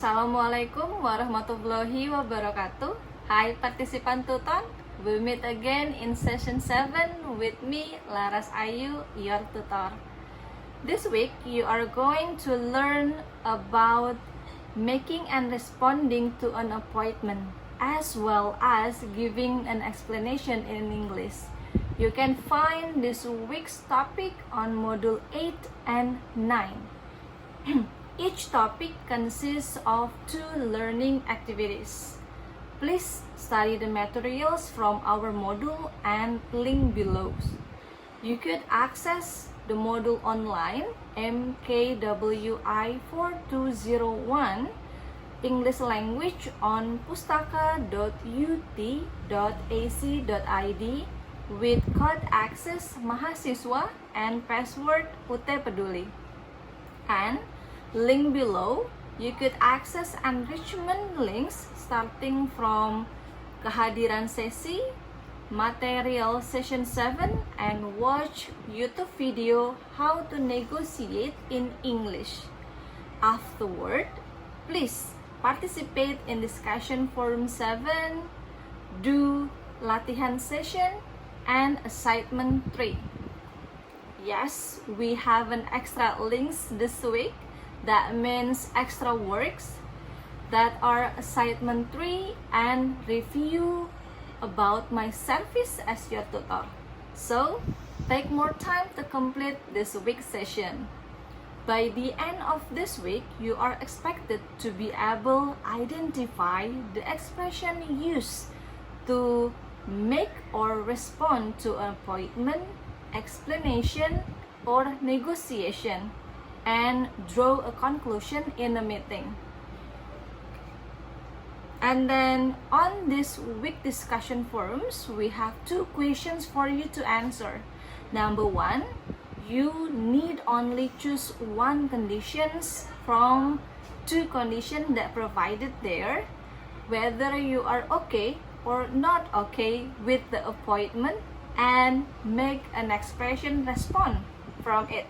Assalamualaikum warahmatullahi wabarakatuh. Hi participant tutor, we meet again in session 7 with me, Laras Ayu, your tutor. This week you are going to learn about making and responding to an appointment, as well as giving an explanation in English. You can find this week's topic on Module 8 and 9. Each topic consists of 2 learning activities. Please study the materials from our module and link below. You could access the module online MKWI 4201 English language on pustaka.ut.ac.id with code access mahasiswa and password UT Peduli. And link below, you could access enrichment links starting from kehadiran sesi, material session 7, and watch YouTube video how to negotiate in English. Afterward, please participate in discussion forum 7, do latihan session, and assignment 3. Yes, we have an extra links this week. That means extra works that are assignment 3 and review about my service as your tutor. So, take more time to complete this week's session. By the end of this week, you are expected to be able to identify the expression used to make or respond to an appointment, explanation, or negotiation, and draw a conclusion in a meeting. And then on this week discussion forums, we have 2 questions for you to answer. Number 1, you need only choose 1 conditions from 2 conditions that provided there, whether you are okay or not okay with the appointment, and make an expression response from it.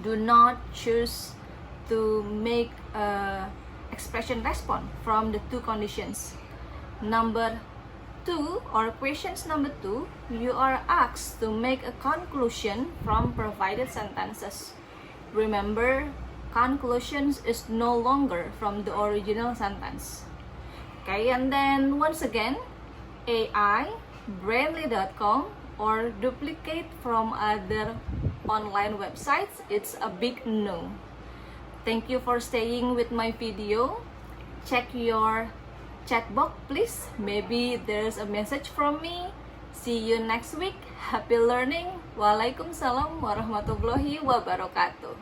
Do not choose to make a expression response from the 2 conditions. Number 2, or questions number 2, you are asked to make a conclusion from provided sentences. Remember, conclusions is no longer from the original sentence. Okay, and then once again, AI, Brainly.com, or duplicate from other online websites, it's a big no. Thank you for staying with my video. Check your chat box please, maybe there's a message from me. See you next week. Happy learning. Waalaikumsalam warahmatullahi wabarakatuh.